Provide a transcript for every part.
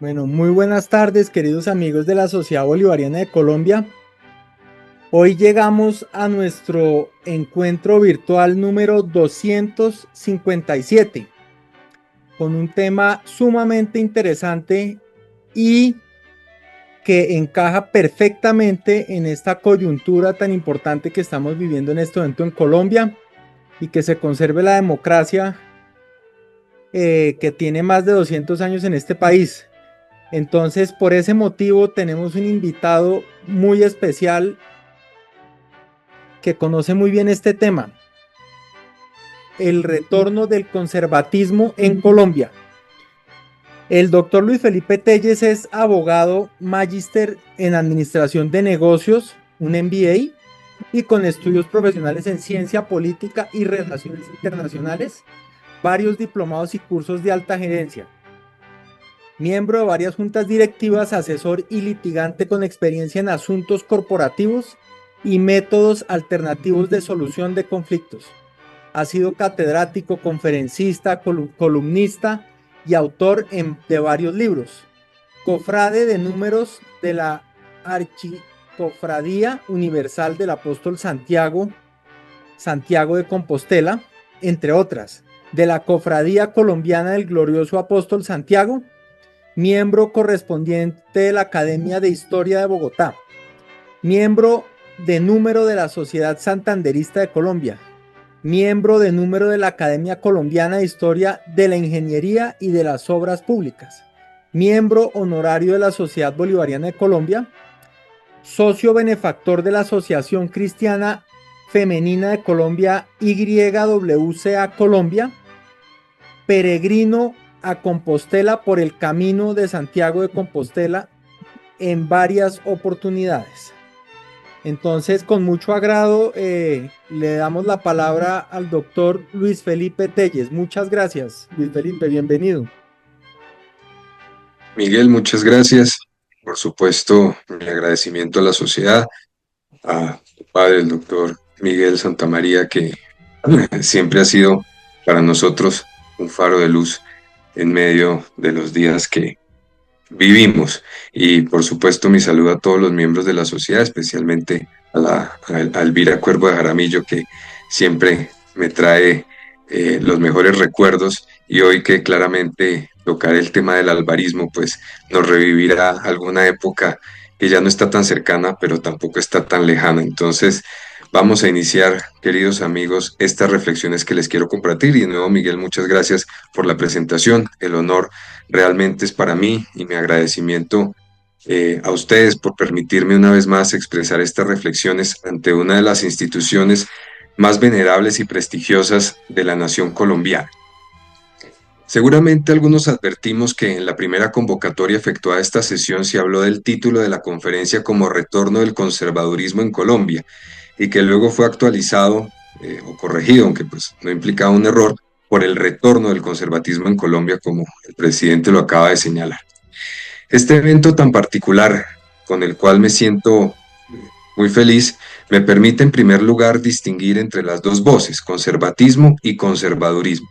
Bueno, muy buenas tardes, queridos amigos de la Sociedad Bolivariana de Colombia. Hoy llegamos a nuestro encuentro virtual número 257 con un tema sumamente interesante y que encaja perfectamente en esta coyuntura tan importante que estamos viviendo en este momento en Colombia y que se conserve la democracia que tiene más de 200 años en este país. Entonces, por ese motivo, tenemos un invitado muy especial que conoce muy bien este tema, el retorno del conservatismo en Colombia. El doctor Luis Felipe Telles es abogado, magíster en administración de negocios, un MBA, y con estudios profesionales en ciencia política y relaciones internacionales, varios diplomados y cursos de alta gerencia. Miembro de varias juntas directivas, asesor y litigante con experiencia en asuntos corporativos y métodos alternativos de solución de conflictos. Ha sido catedrático, conferencista, columnista y autor de varios libros. Cofrade de números de la Archicofradía Universal del Apóstol Santiago, Santiago de Compostela, entre otras. De la Cofradía Colombiana del Glorioso Apóstol Santiago, miembro correspondiente de la Academia de Historia de Bogotá, miembro de número de la Sociedad Santanderista de Colombia, miembro de número de la Academia Colombiana de Historia de la Ingeniería y de las Obras Públicas, miembro honorario de la Sociedad Bolivariana de Colombia, socio benefactor de la Asociación Cristiana Femenina de Colombia YWCA Colombia, peregrino a Compostela por el Camino de Santiago de Compostela en varias oportunidades. Entonces, con mucho agrado, le damos la palabra al doctor Luis Felipe Telles. Muchas gracias, Luis Felipe, bienvenido. Miguel, muchas gracias. Por supuesto, mi agradecimiento a la sociedad, a tu padre, el doctor Miguel Santamaría, que siempre ha sido para nosotros un faro de luz en medio de los días que vivimos. Y por supuesto, mi saludo a todos los miembros de la sociedad, especialmente a Elvira Cuervo de Jaramillo, que siempre me trae los mejores recuerdos, y hoy que claramente tocar el tema del albarismo, pues nos revivirá alguna época que ya no está tan cercana, pero tampoco está tan lejana. Entonces, vamos a iniciar, queridos amigos, estas reflexiones que les quiero compartir. Y de nuevo, Miguel, muchas gracias por la presentación. El honor realmente es para mí, y mi agradecimiento a ustedes por permitirme una vez más expresar estas reflexiones ante una de las instituciones más venerables y prestigiosas de la nación colombiana. Seguramente algunos advertimos que en la primera convocatoria efectuada a esta sesión se habló del título de la conferencia como Retorno del conservadurismo en Colombia, y que luego fue actualizado o corregido, aunque pues no implicaba un error, por el retorno del conservatismo en Colombia, como el presidente lo acaba de señalar. Este evento tan particular, con el cual me siento muy feliz, me permite en primer lugar distinguir entre las dos voces, conservatismo y conservadurismo.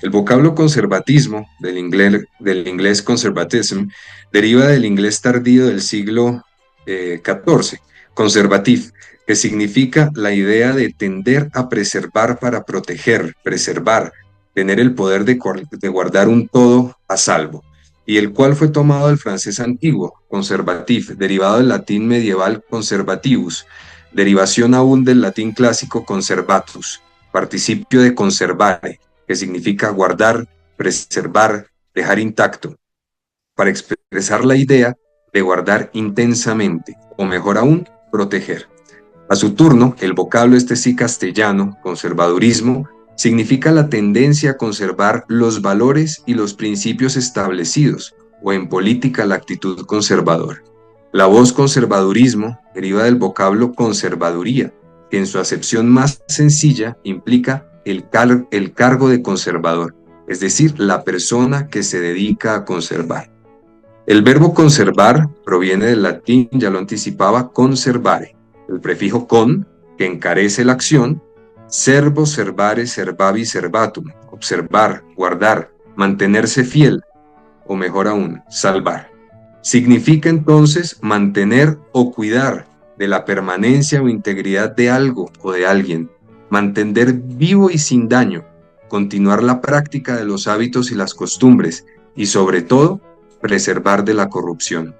El vocablo conservatismo, del inglés conservatism, deriva del inglés tardío del siglo XIV, conservative, que significa la idea de tender a preservar para proteger, preservar, tener el poder de guardar un todo a salvo, y el cual fue tomado del francés antiguo, conservative, derivado del latín medieval conservativus, derivación aún del latín clásico conservatus, participio de conservare, que significa guardar, preservar, dejar intacto, para expresar la idea de guardar intensamente, o mejor aún, proteger. A su turno, el vocablo sí castellano, conservadurismo, significa la tendencia a conservar los valores y los principios establecidos, o en política la actitud conservadora. La voz conservadurismo deriva del vocablo conservaduría, que en su acepción más sencilla implica el cargo de conservador, es decir, la persona que se dedica a conservar. El verbo conservar proviene del latín, ya lo anticipaba, conservare. El prefijo con, que encarece la acción, servo, servare, servavi, servatum, observar, guardar, mantenerse fiel, o mejor aún, salvar. Significa entonces mantener o cuidar de la permanencia o integridad de algo o de alguien, mantener vivo y sin daño, continuar la práctica de los hábitos y las costumbres y sobre todo, preservar de la corrupción.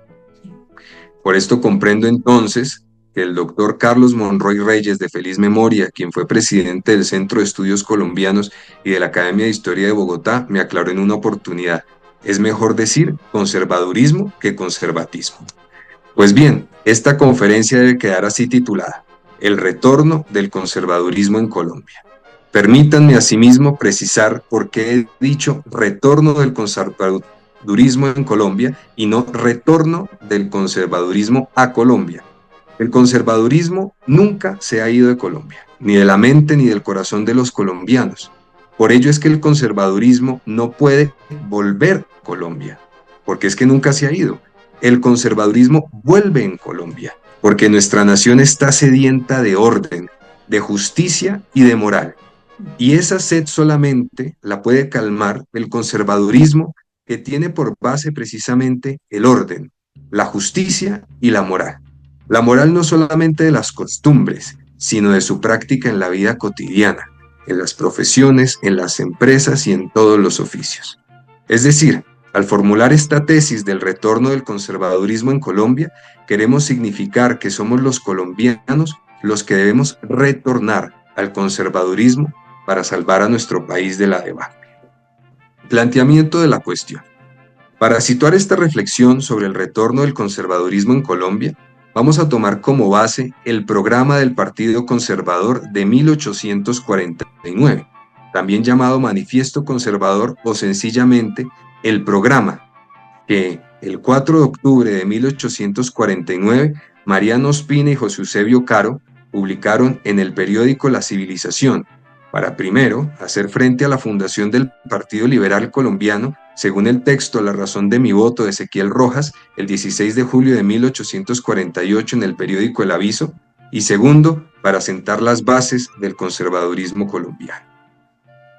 Por esto comprendo entonces que el doctor Carlos Monroy Reyes, de feliz memoria, quien fue presidente del Centro de Estudios Colombianos y de la Academia de Historia de Bogotá, me aclaró en una oportunidad: es mejor decir conservadurismo que conservatismo. Pues bien, esta conferencia debe quedar así titulada: El retorno del conservadurismo en Colombia. Permítanme asimismo precisar por qué he dicho retorno del conservadurismo en Colombia y no retorno del conservadurismo a Colombia. El conservadurismo nunca se ha ido de Colombia, ni de la mente ni del corazón de los colombianos. Por ello es que el conservadurismo no puede volver a Colombia, porque es que nunca se ha ido. El conservadurismo vuelve en Colombia, porque nuestra nación está sedienta de orden, de justicia y de moral. Y esa sed solamente la puede calmar el conservadurismo, que tiene por base precisamente el orden, la justicia y la moral. La moral no solamente de las costumbres, sino de su práctica en la vida cotidiana, en las profesiones, en las empresas y en todos los oficios. Es decir, al formular esta tesis del retorno del conservadurismo en Colombia, queremos significar que somos los colombianos los que debemos retornar al conservadurismo para salvar a nuestro país de la debacle. Planteamiento de la cuestión. Para situar esta reflexión sobre el retorno del conservadurismo en Colombia, vamos a tomar como base el programa del Partido Conservador de 1849, también llamado Manifiesto Conservador o sencillamente el programa, que el 4 de octubre de 1849 Mariano Ospina y José Eusebio Caro publicaron en el periódico La Civilización, para primero hacer frente a la fundación del Partido Liberal Colombiano, según el texto La razón de mi voto de Ezequiel Rojas, el 16 de julio de 1848 en el periódico El Aviso, y segundo, para sentar las bases del conservadurismo colombiano.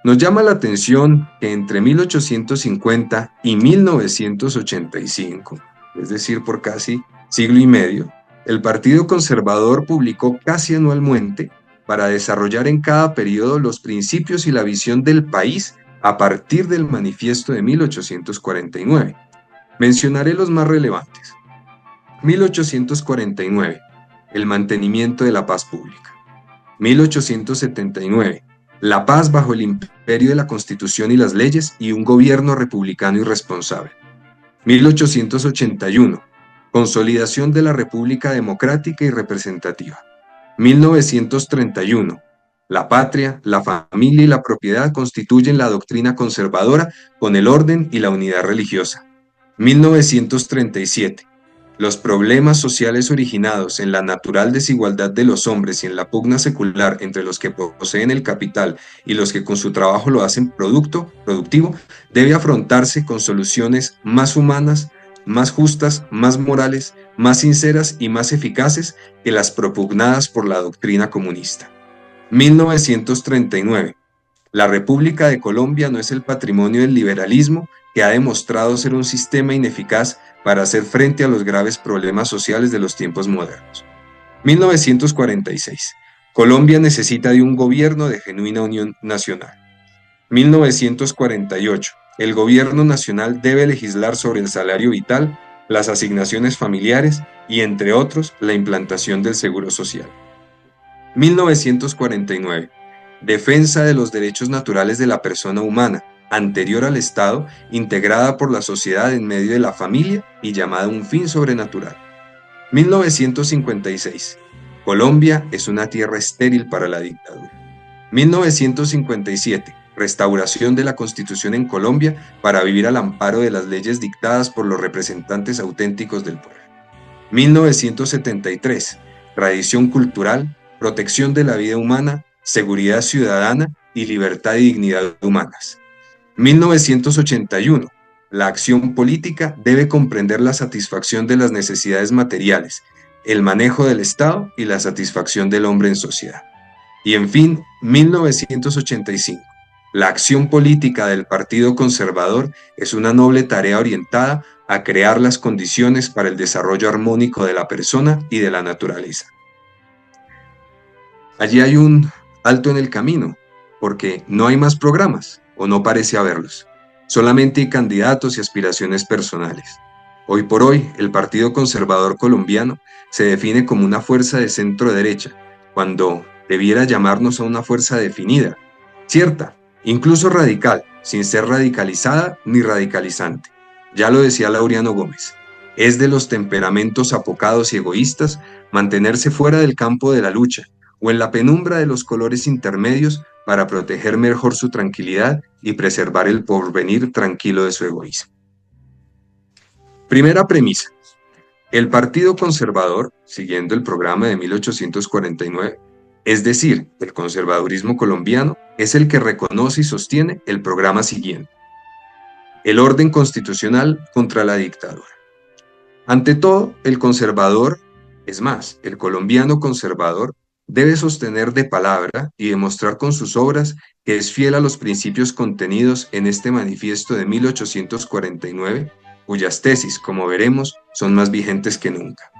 Nos llama la atención que entre 1850 y 1985, es decir, por casi siglo y medio, el Partido Conservador publicó casi anualmente para desarrollar en cada periodo los principios y la visión del país a partir del manifiesto de 1849. Mencionaré los más relevantes. 1849, el mantenimiento de la paz pública. 1879, la paz bajo el imperio de la Constitución y las leyes y un gobierno republicano y responsable. 1881, consolidación de la República Democrática y Representativa. 1931, la patria, la familia y la propiedad constituyen la doctrina conservadora con el orden y la unidad religiosa. 1937, los problemas sociales originados en la natural desigualdad de los hombres y en la pugna secular entre los que poseen el capital y los que con su trabajo lo hacen productivo, debe afrontarse con soluciones más humanas, más justas, más morales, más sinceras y más eficaces que las propugnadas por la doctrina comunista. 1939. La República de Colombia no es el patrimonio del liberalismo, que ha demostrado ser un sistema ineficaz para hacer frente a los graves problemas sociales de los tiempos modernos. 1946. Colombia necesita de un gobierno de genuina unión nacional. 1948. El gobierno nacional debe legislar sobre el salario vital, las asignaciones familiares y, entre otros, la implantación del seguro social. 1949. Defensa de los derechos naturales de la persona humana, anterior al Estado, integrada por la sociedad en medio de la familia y llamada un fin sobrenatural. 1956. Colombia es una tierra estéril para la dictadura. 1957. Restauración de la Constitución en Colombia para vivir al amparo de las leyes dictadas por los representantes auténticos del pueblo. 1973. Tradición cultural, protección de la vida humana, seguridad ciudadana y libertad y dignidad humanas. 1981. La acción política debe comprender la satisfacción de las necesidades materiales, el manejo del Estado y la satisfacción del hombre en sociedad. Y en fin, 1985. La acción política del Partido Conservador es una noble tarea orientada a crear las condiciones para el desarrollo armónico de la persona y de la naturaleza. Allí hay un alto en el camino, porque no hay más programas, o no parece haberlos. Solamente hay candidatos y aspiraciones personales. Hoy por hoy, el Partido Conservador Colombiano se define como una fuerza de centro-derecha, cuando debiera llamarnos a una fuerza definida, cierta, incluso radical, sin ser radicalizada ni radicalizante. Ya lo decía Laureano Gómez, es de los temperamentos apocados y egoístas mantenerse fuera del campo de la lucha, o en la penumbra de los colores intermedios para proteger mejor su tranquilidad y preservar el porvenir tranquilo de su egoísmo. Primera premisa. El Partido Conservador, siguiendo el programa de 1849, es decir, el conservadurismo colombiano, es el que reconoce y sostiene el programa siguiente: el orden constitucional contra la dictadura. Ante todo, el conservador, es más, el colombiano conservador, debe sostener de palabra y demostrar con sus obras que es fiel a los principios contenidos en este manifiesto de 1849, cuyas tesis, como veremos, son más vigentes que nunca.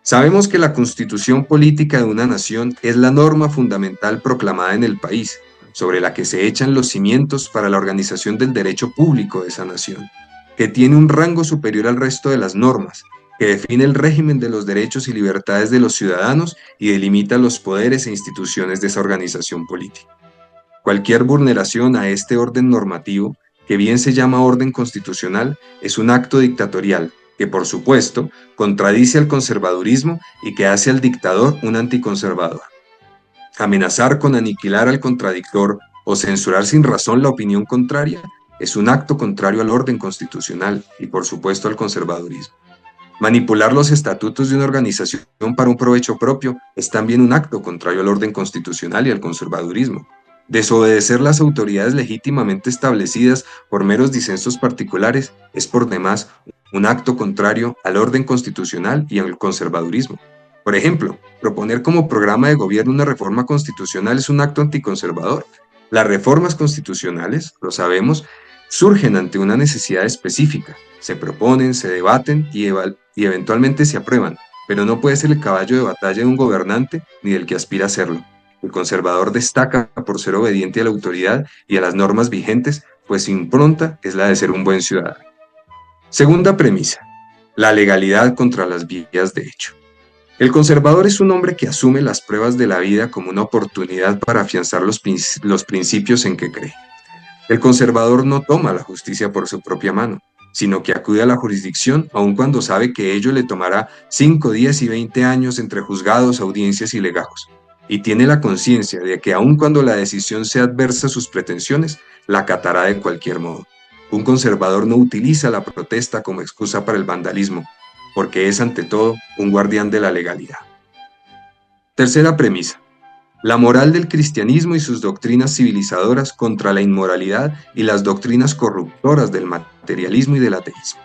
Sabemos que la constitución política de una nación es la norma fundamental proclamada en el país, sobre la que se echan los cimientos para la organización del derecho público de esa nación, que tiene un rango superior al resto de las normas, que define el régimen de los derechos y libertades de los ciudadanos y delimita los poderes e instituciones de esa organización política. Cualquier vulneración a este orden normativo, que bien se llama orden constitucional, es un acto dictatorial que, por supuesto, contradice al conservadurismo y que hace al dictador un anticonservador. Amenazar con aniquilar al contradictor o censurar sin razón la opinión contraria es un acto contrario al orden constitucional y, por supuesto, al conservadurismo. Manipular los estatutos de una organización para un provecho propio es también un acto contrario al orden constitucional y al conservadurismo. Desobedecer las autoridades legítimamente establecidas por meros disensos particulares es por demás un acto contrario al orden constitucional y al conservadurismo. Por ejemplo, proponer como programa de gobierno una reforma constitucional es un acto anticonservador. Las reformas constitucionales, lo sabemos, surgen ante una necesidad específica, se proponen, se debaten y eventualmente se aprueban, pero no puede ser el caballo de batalla de un gobernante ni del que aspira a serlo. El conservador destaca por ser obediente a la autoridad y a las normas vigentes, pues su impronta es la de ser un buen ciudadano. Segunda premisa: la legalidad contra las vías de hecho. El conservador es un hombre que asume las pruebas de la vida como una oportunidad para afianzar los principios en que cree. El conservador no toma la justicia por su propia mano, sino que acude a la jurisdicción aun cuando sabe que ello le tomará 5, 10 y 20 años entre juzgados, audiencias y legados, y tiene la conciencia de que aun cuando la decisión sea adversa a sus pretensiones, la acatará de cualquier modo. Un conservador no utiliza la protesta como excusa para el vandalismo, porque es ante todo un guardián de la legalidad. Tercera premisa: la moral del cristianismo y sus doctrinas civilizadoras contra la inmoralidad y las doctrinas corruptoras del materialismo y del ateísmo.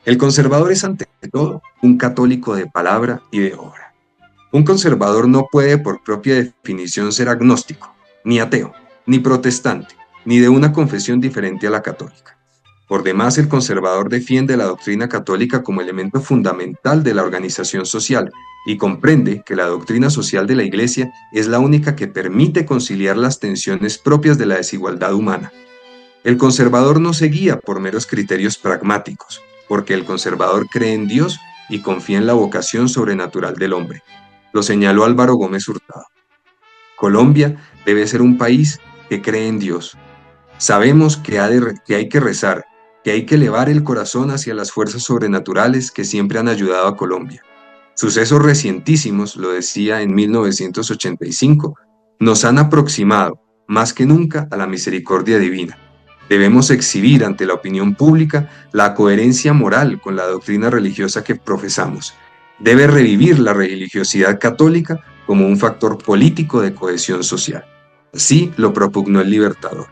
El conservador es ante todo un católico de palabra y de obra. Un conservador no puede por propia definición ser agnóstico, ni ateo, ni protestante, ni de una confesión diferente a la católica. Por demás, el conservador defiende la doctrina católica como elemento fundamental de la organización social y comprende que la doctrina social de la Iglesia es la única que permite conciliar las tensiones propias de la desigualdad humana. El conservador no se guía por meros criterios pragmáticos, porque el conservador cree en Dios y confía en la vocación sobrenatural del hombre. Lo señaló Álvaro Gómez Hurtado. Colombia debe ser un país que cree en Dios. Sabemos que hay que rezar, que hay que elevar el corazón hacia las fuerzas sobrenaturales que siempre han ayudado a Colombia. Sucesos recientísimos, lo decía en 1985, nos han aproximado más que nunca a la misericordia divina. Debemos exhibir ante la opinión pública la coherencia moral con la doctrina religiosa que profesamos. Debe revivir la religiosidad católica como un factor político de cohesión social. Así lo propugnó el Libertador.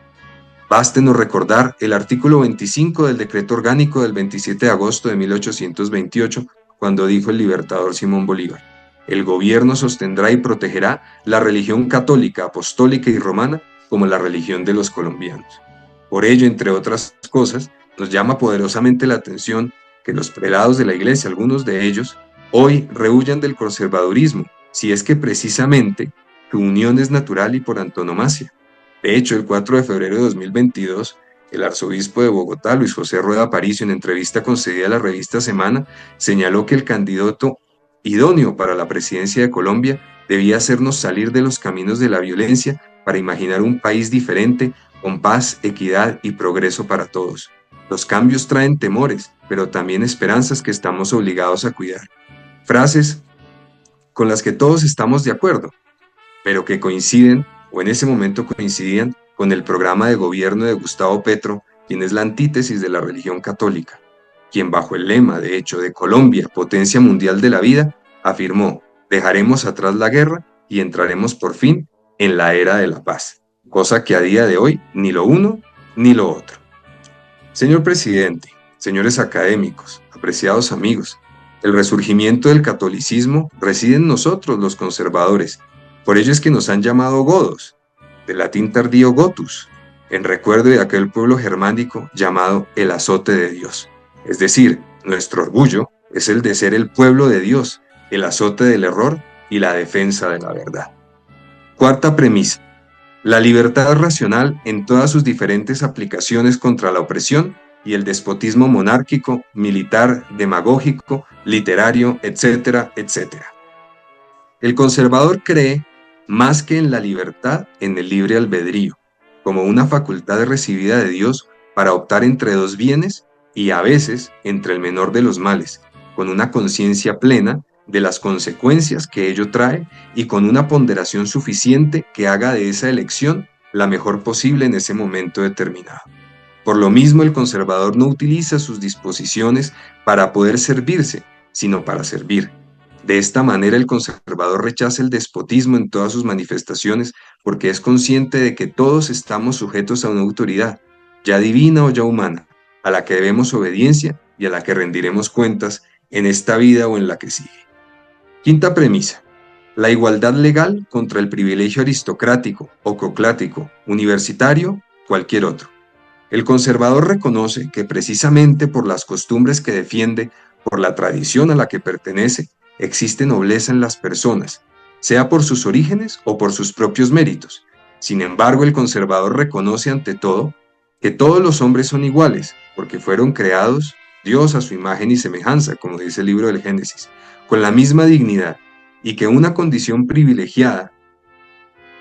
Bástenos recordar el artículo 25 del Decreto Orgánico del 27 de agosto de 1828, cuando dijo el Libertador Simón Bolívar: el gobierno sostendrá y protegerá la religión católica, apostólica y romana como la religión de los colombianos. Por ello, entre otras cosas, nos llama poderosamente la atención que los prelados de la Iglesia, algunos de ellos, hoy rehuyan del conservadurismo, si es que precisamente su unión es natural y por antonomasia. De hecho, el 4 de febrero de 2022, el arzobispo de Bogotá, Luis José Rueda Aparicio, en entrevista concedida a la revista Semana, señaló que el candidato idóneo para la presidencia de Colombia debía hacernos salir de los caminos de la violencia para imaginar un país diferente, con paz, equidad y progreso para todos. Los cambios traen temores, pero también esperanzas que estamos obligados a cuidar. Frases con las que todos estamos de acuerdo, pero que coinciden, o en ese momento coincidían, con el programa de gobierno de Gustavo Petro, quien es la antítesis de la religión católica, quien bajo el lema, de hecho, de Colombia, potencia mundial de la vida, afirmó: dejaremos atrás la guerra y entraremos por fin en la era de la paz, cosa que a día de hoy ni lo uno ni lo otro. Señor presidente, señores académicos, apreciados amigos, el resurgimiento del catolicismo reside en nosotros, los conservadores. Por ello es que nos han llamado godos, del latín tardío gotus, en recuerdo de aquel pueblo germánico llamado el azote de Dios. Es decir, nuestro orgullo es el de ser el pueblo de Dios, el azote del error y la defensa de la verdad. Cuarta premisa: la libertad racional en todas sus diferentes aplicaciones contra la opresión y el despotismo monárquico, militar, demagógico, literario, etcétera, etcétera. El conservador cree, más que en la libertad, en el libre albedrío, como una facultad recibida de Dios para optar entre dos bienes y a veces entre el menor de los males, con una conciencia plena de las consecuencias que ello trae y con una ponderación suficiente que haga de esa elección la mejor posible en ese momento determinado. Por lo mismo, el conservador no utiliza sus disposiciones para poder servirse, sino para servir. De esta manera, el conservador rechaza el despotismo en todas sus manifestaciones porque es consciente de que todos estamos sujetos a una autoridad, ya divina o ya humana, a la que debemos obediencia y a la que rendiremos cuentas en esta vida o en la que sigue. Quinta premisa: la igualdad legal contra el privilegio aristocrático, ococlático, universitario, cualquier otro. El conservador reconoce que precisamente por las costumbres que defiende, por la tradición a la que pertenece, existe nobleza en las personas, sea por sus orígenes o por sus propios méritos. Sin embargo, el conservador reconoce ante todo que todos los hombres son iguales, porque fueron creados Dios a su imagen y semejanza, como dice el libro del Génesis, con la misma dignidad, y que una condición privilegiada,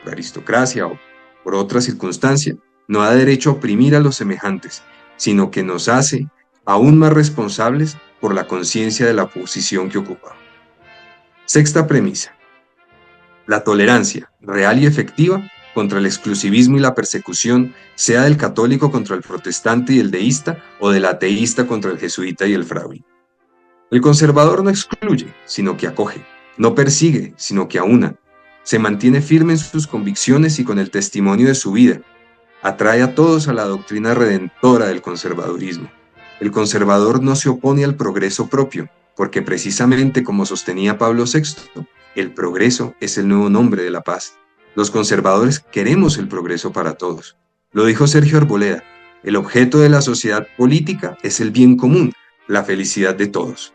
por aristocracia o por otra circunstancia, no da derecho a oprimir a los semejantes, sino que nos hace aún más responsables por la conciencia de la posición que ocupamos. Sexta premisa: la tolerancia real y efectiva contra el exclusivismo y la persecución, sea del católico contra el protestante y el deísta, o del ateísta contra el jesuita y el fraile. El conservador no excluye, sino que acoge, no persigue, sino que aúna, se mantiene firme en sus convicciones y con el testimonio de su vida, atrae a todos a la doctrina redentora del conservadurismo. El conservador no se opone al progreso propio, porque precisamente como sostenía Pablo VI, el progreso es el nuevo nombre de la paz. Los conservadores queremos el progreso para todos. Lo dijo Sergio Arboleda: el objeto de la sociedad política es el bien común, la felicidad de todos.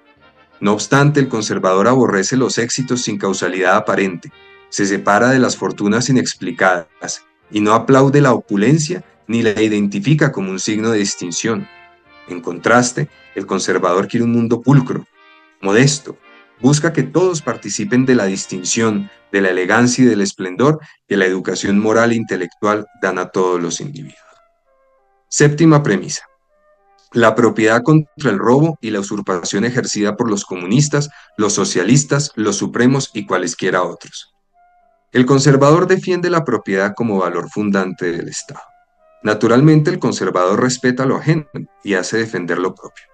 No obstante, el conservador aborrece los éxitos sin causalidad aparente, se separa de las fortunas inexplicadas y no aplaude la opulencia ni la identifica como un signo de distinción. En contraste, el conservador quiere un mundo pulcro, modesto, busca que todos participen de la distinción, de la elegancia y del esplendor que la educación moral e intelectual dan a todos los individuos. Séptima premisa: la propiedad contra el robo y la usurpación ejercida por los comunistas, los socialistas, los supremos y cualesquiera otros. El conservador defiende la propiedad como valor fundante del Estado. Naturalmente, el conservador respeta lo ajeno y hace defender lo propio.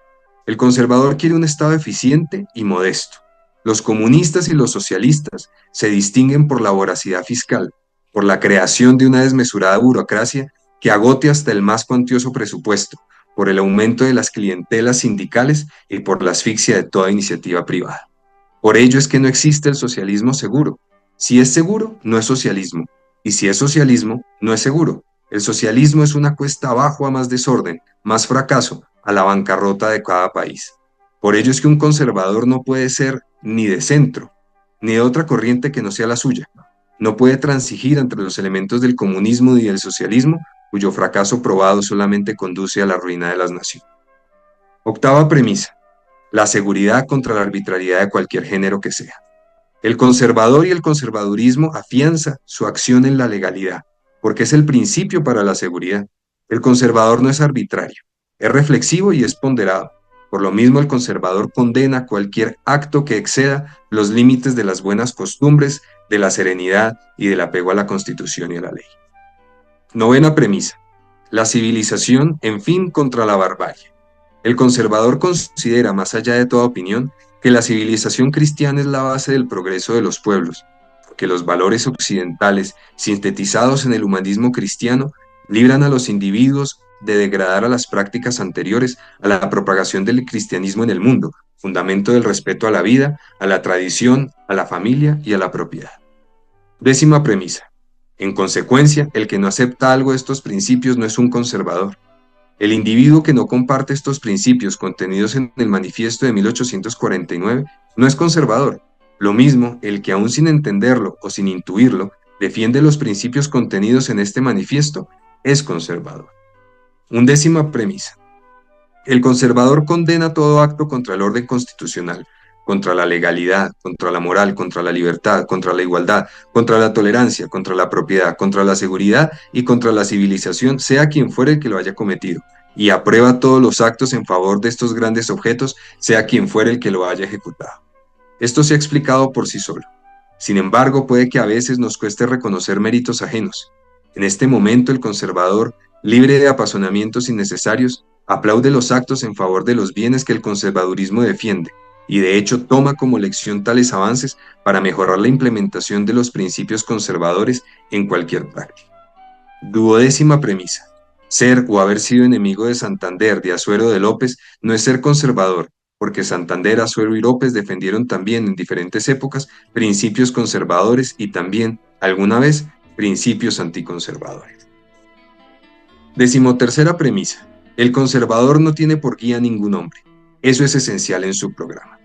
El conservador quiere un Estado eficiente y modesto. Los comunistas y los socialistas se distinguen por la voracidad fiscal, por la creación de una desmesurada burocracia que agote hasta el más cuantioso presupuesto, por el aumento de las clientelas sindicales y por la asfixia de toda iniciativa privada. Por ello es que no existe el socialismo seguro. Si es seguro, no es socialismo. Y si es socialismo, no es seguro. El socialismo es una cuesta abajo a más desorden, más fracaso, a la bancarrota de cada país. Por ello es que un conservador no puede ser ni de centro, ni de otra corriente que no sea la suya. No puede transigir entre los elementos del comunismo y del socialismo, cuyo fracaso probado solamente conduce a la ruina de las naciones. Octava premisa: la seguridad contra la arbitrariedad de cualquier género que sea. El conservador y el conservadurismo afianza su acción en la legalidad, porque es el principio para la seguridad. El conservador no es arbitrario, es reflexivo y es ponderado. Por lo mismo, el conservador condena cualquier acto que exceda los límites de las buenas costumbres, de la serenidad y del apego a la Constitución y a la ley. Novena premisa: la civilización, en fin, contra la barbarie. El conservador considera, más allá de toda opinión, que la civilización cristiana es la base del progreso de los pueblos, porque los valores occidentales, sintetizados en el humanismo cristiano, libran a los individuos de degradar a las prácticas anteriores a la propagación del cristianismo en el mundo, fundamento del respeto a la vida, a la tradición, a la familia y a la propiedad. Décima premisa: en consecuencia, el que no acepta algo de estos principios no es un conservador. El individuo que no comparte estos principios contenidos en el Manifiesto de 1849 no es conservador. Lo mismo, el que aún sin entenderlo o sin intuirlo defiende los principios contenidos en este manifiesto es conservador. Undécima premisa: el conservador condena todo acto contra el orden constitucional, contra la legalidad, contra la moral, contra la libertad, contra la igualdad, contra la tolerancia, contra la propiedad, contra la seguridad y contra la civilización, sea quien fuere el que lo haya cometido, y aprueba todos los actos en favor de estos grandes objetos, sea quien fuere el que lo haya ejecutado. Esto se ha explicado por sí solo. Sin embargo, puede que a veces nos cueste reconocer méritos ajenos. En este momento, el conservador, libre de apasionamientos innecesarios, aplaude los actos en favor de los bienes que el conservadurismo defiende, y de hecho toma como lección tales avances para mejorar la implementación de los principios conservadores en cualquier práctica. Duodécima premisa: ser o haber sido enemigo de Santander, de Asuero, de López, no es ser conservador, porque Santander, Asuero y López defendieron también en diferentes épocas principios conservadores y también, alguna vez, principios anticonservadores. Decimotercera premisa: el conservador no tiene por guía ningún hombre. Eso es esencial en su programa.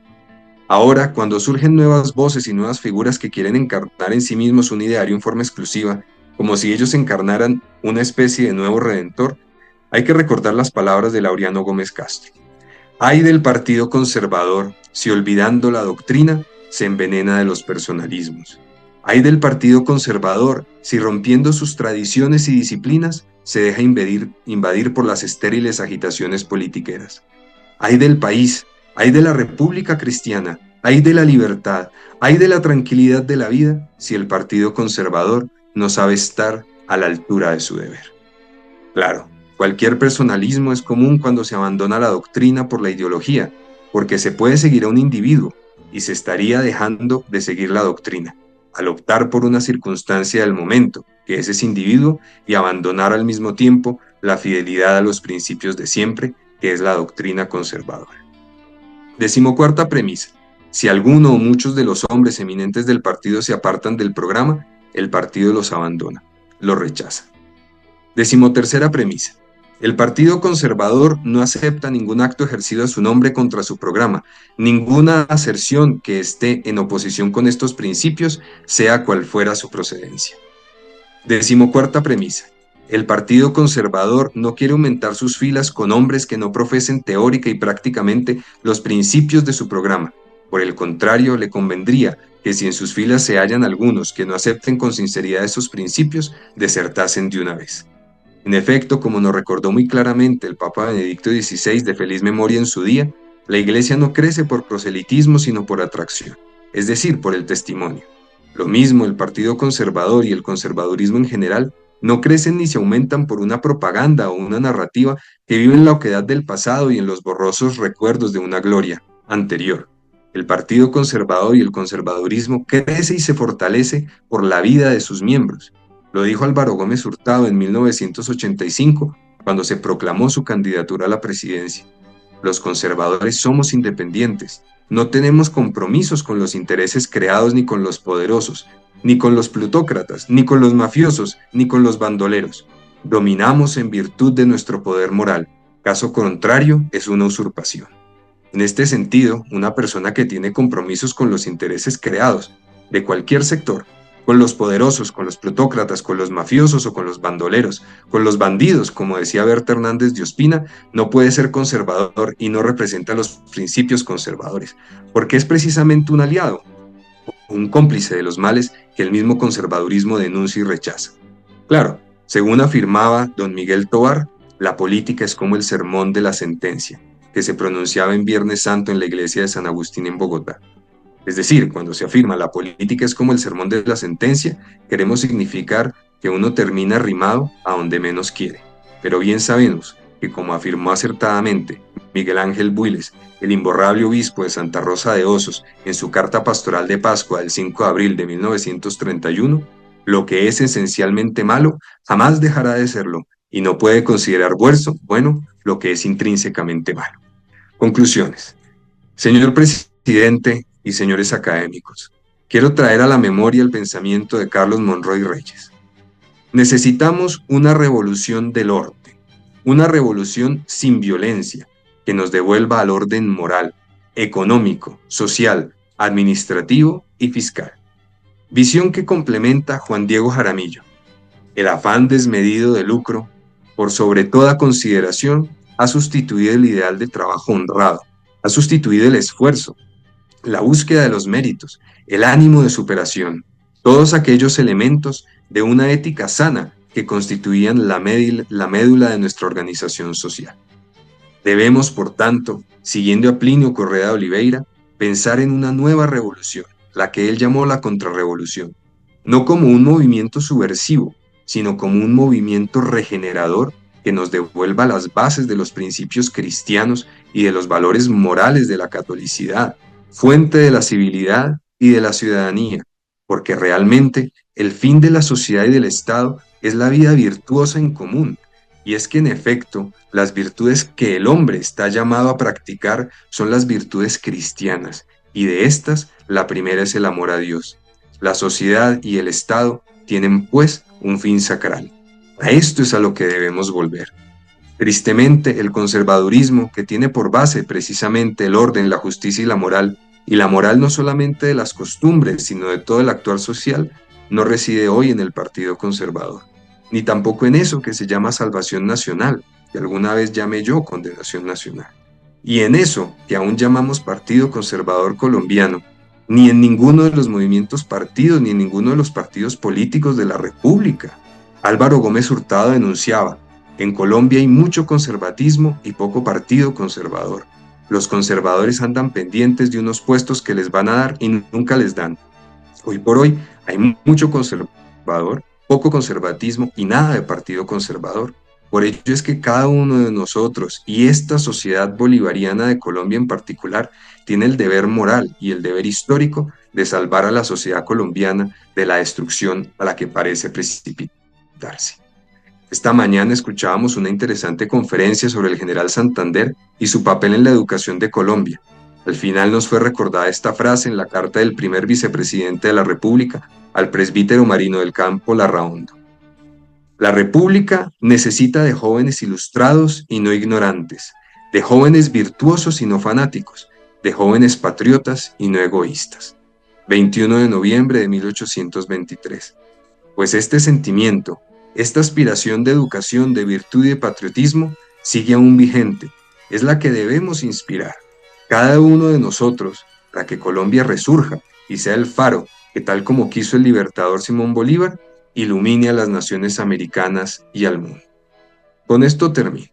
Ahora, cuando surgen nuevas voces y nuevas figuras que quieren encarnar en sí mismos un ideario en forma exclusiva, como si ellos encarnaran una especie de nuevo redentor, hay que recordar las palabras de Laureano Gómez Castro. Ay del partido conservador, si olvidando la doctrina, se envenena de los personalismos. Ay del partido conservador, si rompiendo sus tradiciones y disciplinas, se deja invadir por las estériles agitaciones politiqueras. Ay del país, ay de la República Cristiana, ay de la libertad, ay de la tranquilidad de la vida, si el partido conservador no sabe estar a la altura de su deber. Claro, cualquier personalismo es común cuando se abandona la doctrina por la ideología, porque se puede seguir a un individuo y se estaría dejando de seguir la doctrina, al optar por una circunstancia del momento, que es ese individuo, y abandonar al mismo tiempo la fidelidad a los principios de siempre, que es la doctrina conservadora. Decimocuarta premisa: si alguno o muchos de los hombres eminentes del partido se apartan del programa, el partido los abandona, los rechaza. Decimotercera premisa: el Partido Conservador no acepta ningún acto ejercido a su nombre contra su programa, ninguna aserción que esté en oposición con estos principios, sea cual fuera su procedencia. Decimocuarta premisa: el Partido Conservador no quiere aumentar sus filas con hombres que no profesen teórica y prácticamente los principios de su programa. Por el contrario, le convendría que si en sus filas se hallan algunos que no acepten con sinceridad esos principios, desertasen de una vez. En efecto, como nos recordó muy claramente el Papa Benedicto XVI de feliz memoria en su día, la Iglesia no crece por proselitismo sino por atracción, es decir, por el testimonio. Lo mismo, el Partido Conservador y el conservadurismo en general no crecen ni se aumentan por una propaganda o una narrativa que vive en la oquedad del pasado y en los borrosos recuerdos de una gloria anterior. El Partido Conservador y el conservadurismo crece y se fortalece por la vida de sus miembros. Lo dijo Álvaro Gómez Hurtado en 1985, cuando se proclamó su candidatura a la presidencia. Los conservadores somos independientes. No tenemos compromisos con los intereses creados ni con los poderosos, ni con los plutócratas, ni con los mafiosos, ni con los bandoleros. Dominamos en virtud de nuestro poder moral. Caso contrario, es una usurpación. En este sentido, una persona que tiene compromisos con los intereses creados de cualquier sector, con los poderosos, con los plutócratas, con los mafiosos o con los bandoleros, con los bandidos, como decía Berta Hernández de Ospina, no puede ser conservador y no representa los principios conservadores, porque es precisamente un aliado, un cómplice de los males que el mismo conservadurismo denuncia y rechaza. Claro, según afirmaba don Miguel Tovar, la política es como el sermón de la sentencia, que se pronunciaba en Viernes Santo en la iglesia de San Agustín en Bogotá. Es decir, cuando se afirma la política es como el sermón de la sentencia, queremos significar que uno termina arrimado a donde menos quiere. Pero bien sabemos que, como afirmó acertadamente Miguel Ángel Builes, el imborrable obispo de Santa Rosa de Osos, en su carta pastoral de Pascua del 5 de abril de 1931, lo que es esencialmente malo jamás dejará de serlo y no puede considerar bueno lo que es intrínsecamente malo. Conclusiones. Señor presidente y señores académicos, quiero traer a la memoria el pensamiento de Carlos Monroy Reyes. Necesitamos una revolución del orden, una revolución sin violencia, que nos devuelva al orden moral, económico, social, administrativo y fiscal. Visión que complementa Juan Diego Jaramillo. El afán desmedido de lucro, por sobre toda consideración, ha sustituido el ideal de trabajo honrado, ha sustituido el esfuerzo, la búsqueda de los méritos, el ánimo de superación, todos aquellos elementos de una ética sana que constituían la médula de nuestra organización social. Debemos, por tanto, siguiendo a Plinio Correa de Oliveira, pensar en una nueva revolución, la que él llamó la contrarrevolución, no como un movimiento subversivo, sino como un movimiento regenerador que nos devuelva las bases de los principios cristianos y de los valores morales de la catolicidad, fuente de la civilidad y de la ciudadanía, porque realmente el fin de la sociedad y del Estado es la vida virtuosa en común, y es que en efecto las virtudes que el hombre está llamado a practicar son las virtudes cristianas, y de estas la primera es el amor a Dios. La sociedad y el Estado tienen pues un fin sacral. A esto es a lo que debemos volver. Tristemente, el conservadurismo, que tiene por base precisamente el orden, la justicia y la moral no solamente de las costumbres, sino de todo el actuar social, no reside hoy en el Partido Conservador, ni tampoco en eso que se llama salvación nacional, que alguna vez llamé yo condenación nacional, y en eso que aún llamamos Partido Conservador Colombiano, ni en ninguno de los movimientos partidos, ni en ninguno de los partidos políticos de la República. Álvaro Gómez Hurtado denunciaba: en Colombia hay mucho conservatismo y poco partido conservador. Los conservadores andan pendientes de unos puestos que les van a dar y nunca les dan. Hoy por hoy hay mucho conservador, poco conservatismo y nada de partido conservador. Por ello es que cada uno de nosotros y esta sociedad bolivariana de Colombia en particular tiene el deber moral y el deber histórico de salvar a la sociedad colombiana de la destrucción a la que parece precipitarse. Esta mañana escuchábamos una interesante conferencia sobre el general Santander y su papel en la educación de Colombia. Al final nos fue recordada esta frase en la carta del primer vicepresidente de la República al presbítero Marino del Campo Larraondo. La República necesita de jóvenes ilustrados y no ignorantes, de jóvenes virtuosos y no fanáticos, de jóvenes patriotas y no egoístas. 21 de noviembre de 1823. Pues este sentimiento, esta aspiración de educación, de virtud y de patriotismo sigue aún vigente, es la que debemos inspirar, cada uno de nosotros, para que Colombia resurja y sea el faro que, tal como quiso el libertador Simón Bolívar, ilumine a las naciones americanas y al mundo. Con esto termino.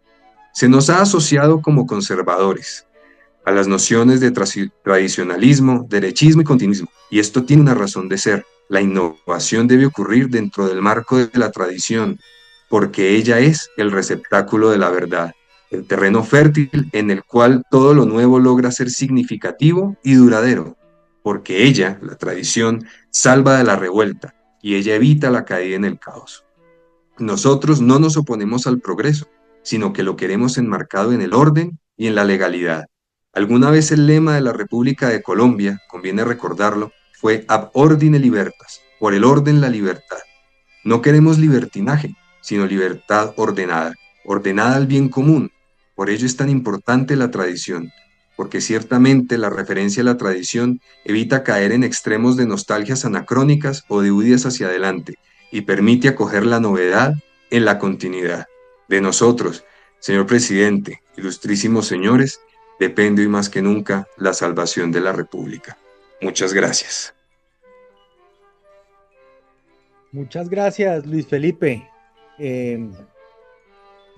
Se nos ha asociado como conservadores a las nociones de tradicionalismo, derechismo y continuismo, y esto tiene una razón de ser. La innovación debe ocurrir dentro del marco de la tradición, porque ella es el receptáculo de la verdad, el terreno fértil en el cual todo lo nuevo logra ser significativo y duradero, porque ella, la tradición, salva de la revuelta y ella evita la caída en el caos. Nosotros no nos oponemos al progreso, sino que lo queremos enmarcado en el orden y en la legalidad. Alguna vez el lema de la República de Colombia, conviene recordarlo, fue ab ordine libertas, por el orden la libertad. No queremos libertinaje, sino libertad ordenada, ordenada al bien común. Por ello es tan importante la tradición, porque ciertamente la referencia a la tradición evita caer en extremos de nostalgias anacrónicas o de huidas hacia adelante y permite acoger la novedad en la continuidad. De nosotros, señor presidente, ilustrísimos señores, depende hoy más que nunca la salvación de la República. Muchas gracias. Muchas gracias, Luis Felipe. De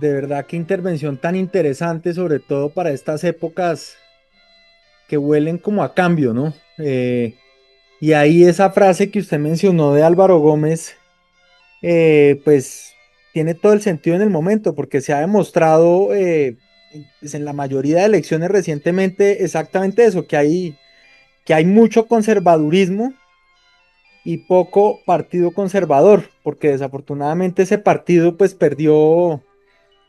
verdad, qué intervención tan interesante, sobre todo para estas épocas que huelen como a cambio, ¿no? Y ahí esa frase que usted mencionó de Álvaro Gómez, pues tiene todo el sentido en el momento, porque se ha demostrado pues, en la mayoría de elecciones recientemente exactamente eso, que hay mucho conservadurismo y poco partido conservador, porque desafortunadamente ese partido pues perdió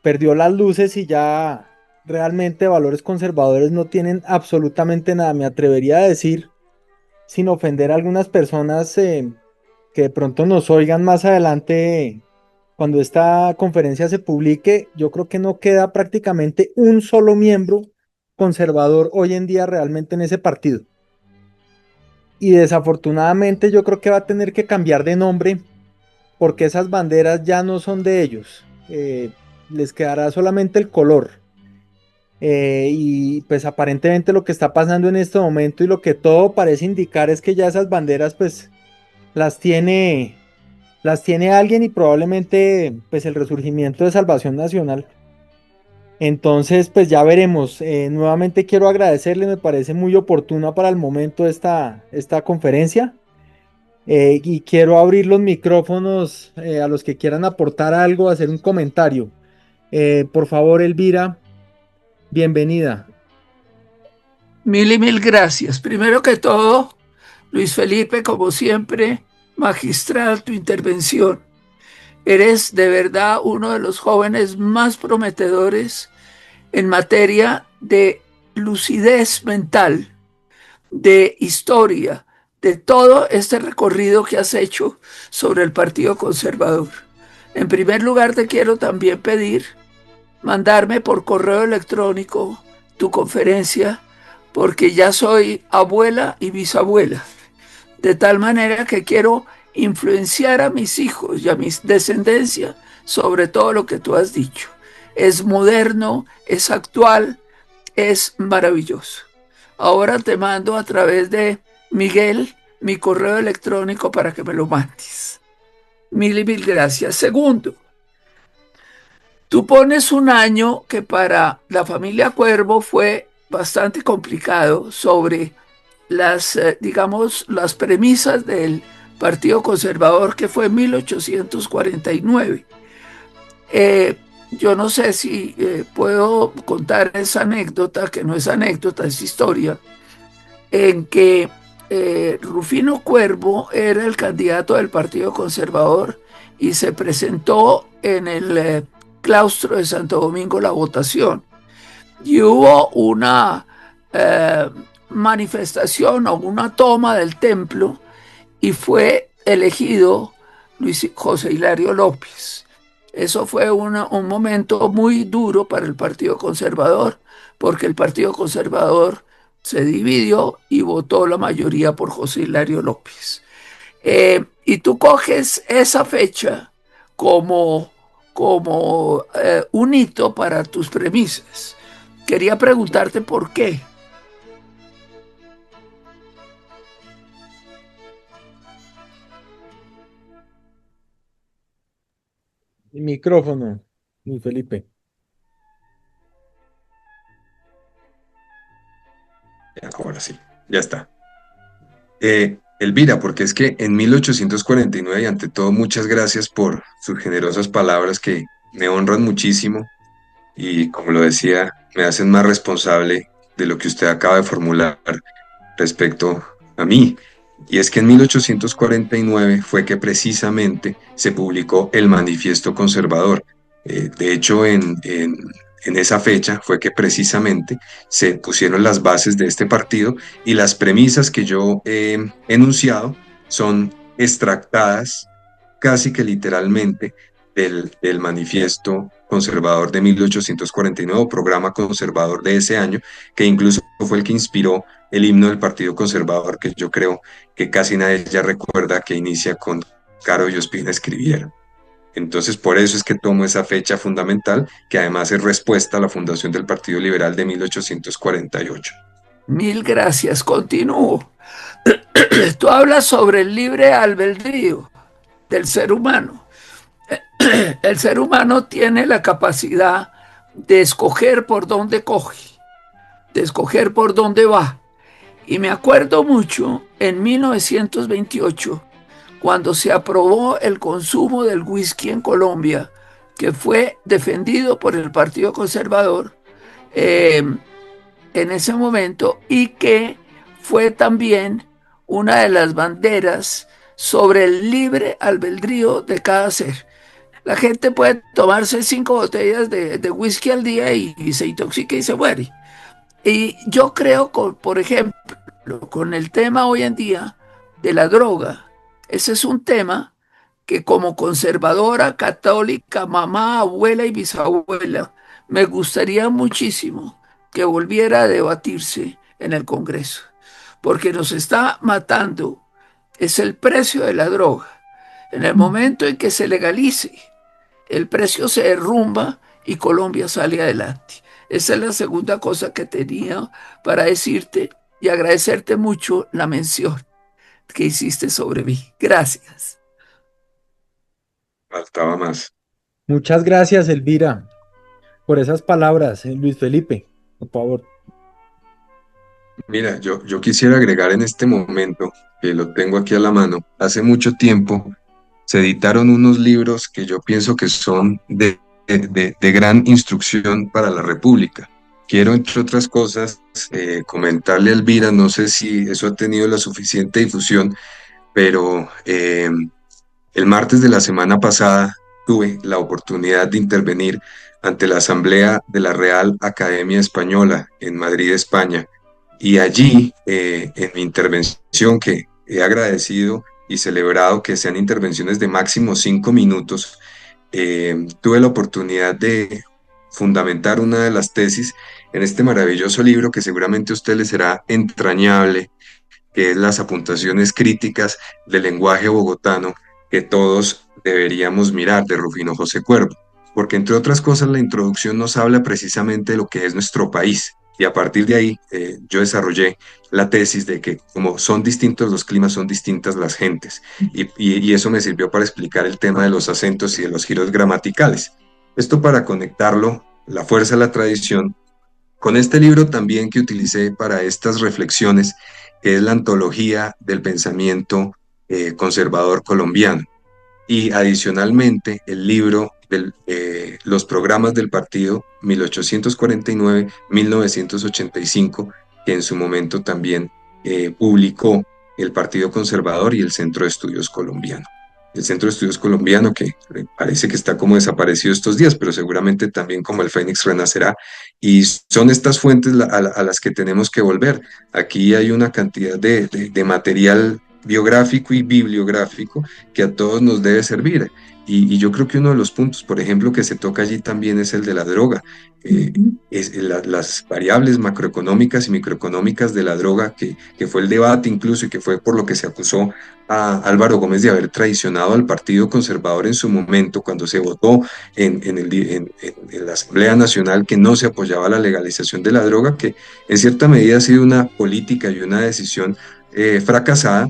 las luces y ya realmente valores conservadores no tienen absolutamente nada. Me atrevería a decir, sin ofender a algunas personas que de pronto nos oigan más adelante, cuando esta conferencia se publique, yo creo que no queda prácticamente un solo miembro conservador hoy en día realmente en ese partido. Y desafortunadamente yo creo que va a tener que cambiar de nombre porque esas banderas ya no son de ellos. Les quedará solamente el color. Y pues aparentemente lo que está pasando en este momento y lo que todo parece indicar es que ya esas banderas pues las tiene, las tiene alguien y probablemente pues el resurgimiento de Salvación Nacional. Entonces pues ya veremos. Nuevamente quiero agradecerle, me parece muy oportuna para el momento esta conferencia. Y quiero abrir los micrófonos a los que quieran aportar algo, hacer un comentario. Por favor, Elvira, bienvenida. Mil y mil gracias. Primero que todo, Luis Felipe, como siempre, magistral tu intervención. Eres de verdad uno de los jóvenes más prometedores en materia de lucidez mental, de historia, de todo este recorrido que has hecho sobre el Partido Conservador. En primer lugar, te quiero también pedir mandarme por correo electrónico tu conferencia, porque ya soy abuela y bisabuela, de tal manera que quiero influenciar a mis hijos y a mi descendencia sobre todo lo que tú has dicho. Es moderno, es actual, es maravilloso. Ahora te mando a través de Miguel mi correo electrónico para que me lo mandes. Mil y mil gracias. Segundo, tú pones un año que para la familia Cuervo fue bastante complicado sobre digamos, las premisas del Partido Conservador, que fue en 1849. Yo no sé si puedo contar esa anécdota, que no es anécdota, es historia, en que Rufino Cuervo era el candidato del Partido Conservador y se presentó en el claustro de Santo Domingo la votación. Y hubo una manifestación o una toma del templo y fue elegido José Hilario López. Eso fue un momento muy duro para el Partido Conservador, porque el Partido Conservador se dividió y votó la mayoría por José Hilario López. Y tú coges esa fecha como un hito para tus premisas. Quería preguntarte por qué. El micrófono, Luis Felipe. Ahora sí, ya está. Elvira, porque es que en 1849, y ante todo, muchas gracias por sus generosas palabras que me honran muchísimo y, como lo decía, me hacen más responsable de lo que usted acaba de formular respecto a mí. Y es que en 1849 fue que precisamente se publicó el Manifiesto Conservador. De hecho, en esa fecha fue que precisamente se pusieron las bases de este partido y las premisas que yo he enunciado son extractadas casi que literalmente del manifiesto conservador de 1849, programa conservador de ese año, que incluso fue el que inspiró el himno del Partido Conservador, que yo creo que casi nadie ya recuerda, que inicia con Caro y Ospina escribieron. Entonces, por eso es que tomo esa fecha fundamental, que además es respuesta a la fundación del Partido Liberal de 1848. Mil gracias. Continúo. Tú hablas sobre el libre albedrío del ser humano. El ser humano tiene la capacidad de escoger por dónde coge, de escoger por dónde va. Y me acuerdo mucho en 1928, cuando se aprobó el consumo del whisky en Colombia, que fue defendido por el Partido Conservador eh, en ese momento, y que fue también una de las banderas sobre el libre albedrío de cada ser. La gente puede tomarse 5 botellas de whisky al día y se intoxica y se muere. Y yo creo, por ejemplo, con el tema hoy en día de la droga, ese es un tema que como conservadora, católica, mamá, abuela y bisabuela, me gustaría muchísimo que volviera a debatirse en el Congreso, porque nos está matando, es el precio de la droga. En el momento en que se legalice, el precio se derrumba y Colombia sale adelante. Esa es la segunda cosa que tenía para decirte y agradecerte mucho la mención que hiciste sobre mí. Gracias. Faltaba más. Muchas gracias, Elvira, por esas palabras. Luis Felipe, por favor. Mira, yo quisiera agregar en este momento, que lo tengo aquí a la mano, hace mucho tiempo se editaron unos libros que yo pienso que son de gran instrucción para la República. Quiero, entre otras cosas, comentarle a Elvira, no sé si eso ha tenido la suficiente difusión, pero el martes de la semana pasada tuve la oportunidad de intervenir ante la Asamblea de la Real Academia Española en Madrid, España. Y allí, en mi intervención, que he agradecido y celebrado que sean intervenciones de máximo 5 minutos, tuve la oportunidad de fundamentar una de las tesis en este maravilloso libro que seguramente a usted le será entrañable, que es Las apuntaciones críticas del lenguaje bogotano, que todos deberíamos mirar, de Rufino José Cuervo, porque entre otras cosas la introducción nos habla precisamente de lo que es nuestro país, y a partir de ahí yo desarrollé la tesis de que como son distintos los climas, son distintas las gentes, y eso me sirvió para explicar el tema de los acentos y de los giros gramaticales. Esto para conectarlo, la fuerza de la tradición, con este libro también que utilicé para estas reflexiones, que es la antología del pensamiento conservador colombiano. Y adicionalmente el libro de los programas del partido 1849-1985, que en su momento también publicó el Partido Conservador y el Centro de Estudios Colombiano. El Centro de Estudios Colombiano, que parece que está como desaparecido estos días, pero seguramente también como el Fénix renacerá. Y son estas fuentes a las que tenemos que volver. Aquí hay una cantidad de material biográfico y bibliográfico que a todos nos debe servir. Y yo creo que uno de los puntos, por ejemplo, que se toca allí también es el de la droga. Las variables macroeconómicas y microeconómicas de la droga, que fue el debate incluso y que fue por lo que se acusó a Álvaro Gómez de haber traicionado al Partido Conservador en su momento, cuando se votó en la Asamblea Nacional que no se apoyaba la legalización de la droga, que en cierta medida ha sido una política y una decisión fracasada.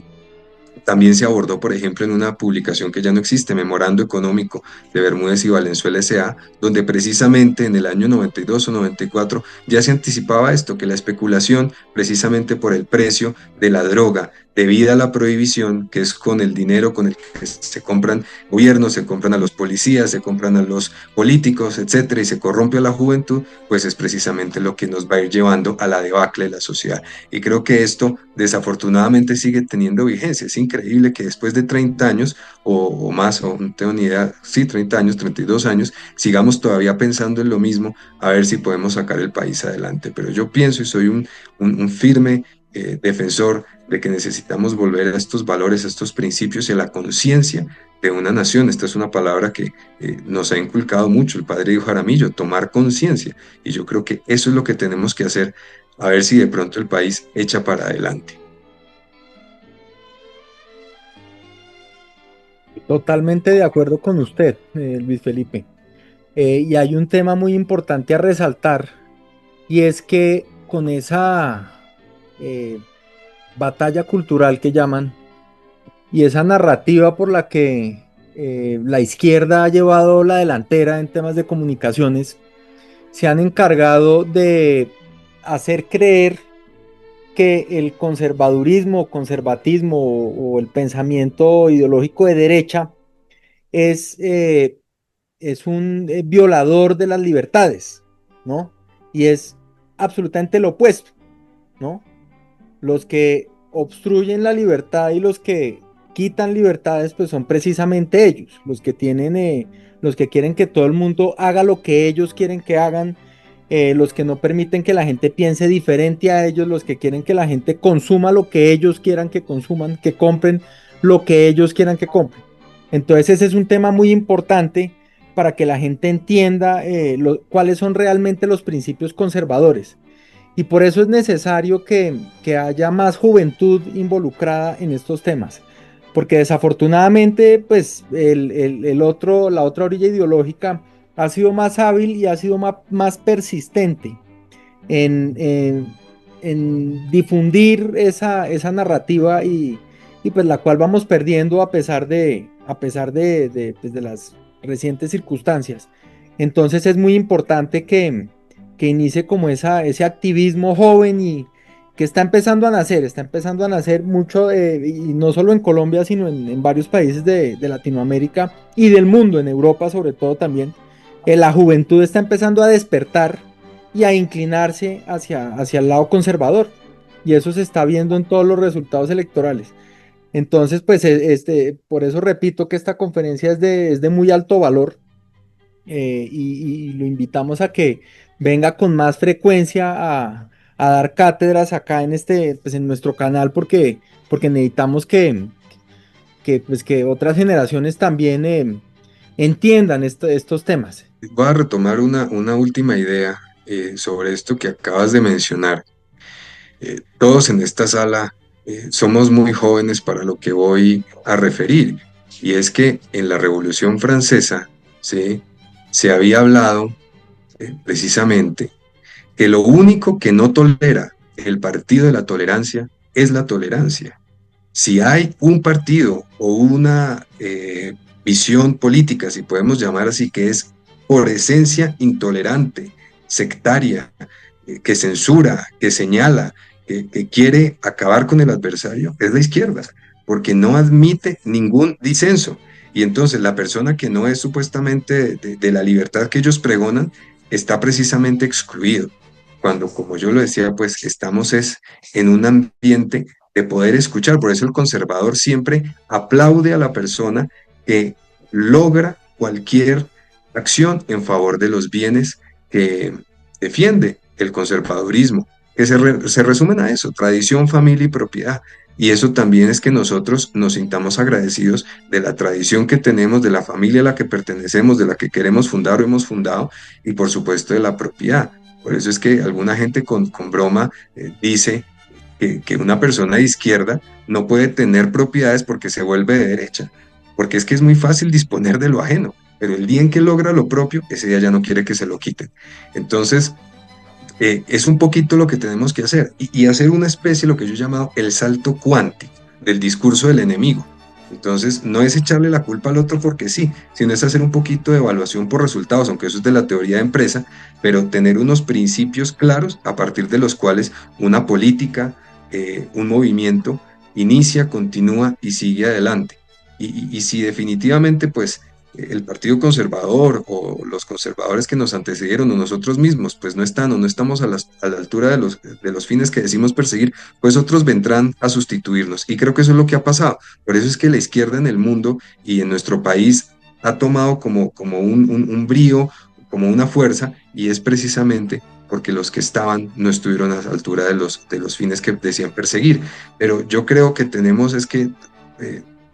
También se abordó, por ejemplo, en una publicación que ya no existe, Memorando Económico de Bermúdez y Valenzuela S.A., donde precisamente en el año 92 o 94 ya se anticipaba esto, que la especulación, precisamente por el precio de la droga, debida a la prohibición, que es con el dinero con el que se compran gobiernos, se compran a los policías, se compran a los políticos, etcétera, y se corrompe a la juventud, pues es precisamente lo que nos va a ir llevando a la debacle de la sociedad. Y creo que esto desafortunadamente sigue teniendo vigencia. Es increíble que después de 30 años o más, o no tengo ni idea, sí, 30 años, 32 años, sigamos todavía pensando en lo mismo, a ver si podemos sacar el país adelante. Pero yo pienso y soy un firme defensor de que necesitamos volver a estos valores, a estos principios y a la conciencia de una nación. Esta es una palabra que nos ha inculcado mucho el padre Diego Jaramillo, tomar conciencia. Y yo creo que eso es lo que tenemos que hacer, a ver si de pronto el país echa para adelante. Totalmente de acuerdo con usted, Luis Felipe. Y hay un tema muy importante a resaltar, y es que con esa eh, batalla cultural que llaman, y esa narrativa por la que la izquierda ha llevado la delantera en temas de comunicaciones, se han encargado de hacer creer que el conservadurismo, conservatismo o el pensamiento ideológico de derecha es, eh, es un violador de las libertades, ¿no? Y es absolutamente lo opuesto, ¿no? Los que obstruyen la libertad y los que quitan libertades, pues son precisamente ellos, los que tienen, los que quieren que todo el mundo haga lo que ellos quieren que hagan, los que no permiten que la gente piense diferente a ellos, los que quieren que la gente consuma lo que ellos quieran que consuman, que compren lo que ellos quieran que compren. Entonces ese es un tema muy importante para que la gente entienda cuáles son realmente los principios conservadores. Y por eso es necesario que haya más juventud involucrada en estos temas. Porque desafortunadamente, pues la otra orilla ideológica ha sido más hábil y ha sido más persistente en difundir esa narrativa y pues la cual vamos perdiendo a pesar de las recientes circunstancias. Entonces es muy importante que inicie como ese activismo joven y que está empezando a nacer mucho, y no solo en Colombia, sino en varios países de Latinoamérica y del mundo, en Europa sobre todo también. La juventud está empezando a despertar y a inclinarse hacia el lado conservador, y eso se está viendo en todos los resultados electorales. Entonces, pues, por eso repito que esta conferencia es de muy alto valor, y lo invitamos a que venga con más frecuencia a dar cátedras acá pues en nuestro canal, porque necesitamos que otras generaciones también entiendan estos temas. Voy a retomar una última idea sobre esto que acabas de mencionar. Todos en esta sala somos muy jóvenes para lo que voy a referir, y es que en la Revolución Francesa, ¿sí?, se había hablado precisamente que lo único que no tolera el partido de la tolerancia es la tolerancia. Si hay un partido o una visión política, si podemos llamar así, que es por esencia intolerante, sectaria, que censura, que señala, que quiere acabar con el adversario, es la izquierda, porque no admite ningún disenso. Y entonces la persona que no es supuestamente de la libertad que ellos pregonan, está precisamente excluido. Cuando, como yo lo decía, pues estamos en un ambiente de poder escuchar. Por eso el conservador siempre aplaude a la persona que logra cualquier acción en favor de los bienes que defiende el conservadurismo, que se resumen a eso: tradición, familia y propiedad. Y eso también es que nosotros nos sintamos agradecidos de la tradición que tenemos, de la familia a la que pertenecemos, de la que queremos fundar o hemos fundado, y por supuesto de la propiedad. Por eso es que alguna gente con broma dice que una persona de izquierda no puede tener propiedades porque se vuelve de derecha, porque es que es muy fácil disponer de lo ajeno, pero el día en que logra lo propio, ese día ya no quiere que se lo quiten. Entonces, es un poquito lo que tenemos que hacer, y hacer una especie, lo que yo he llamado el salto cuántico del discurso del enemigo. Entonces, no es echarle la culpa al otro porque sí, sino es hacer un poquito de evaluación por resultados, aunque eso es de la teoría de empresa, pero tener unos principios claros a partir de los cuales una política, un movimiento inicia, continúa y sigue adelante. Y si definitivamente pues el Partido Conservador o los conservadores que nos antecedieron o nosotros mismos pues no están o no estamos a la altura de los fines que decimos perseguir, pues otros vendrán a sustituirnos. Y creo que eso es lo que ha pasado. Por eso es que la izquierda en el mundo y en nuestro país ha tomado como un brío, como una fuerza, y es precisamente porque los que estaban no estuvieron a la altura de los fines que decían perseguir. Pero yo creo que tenemos es que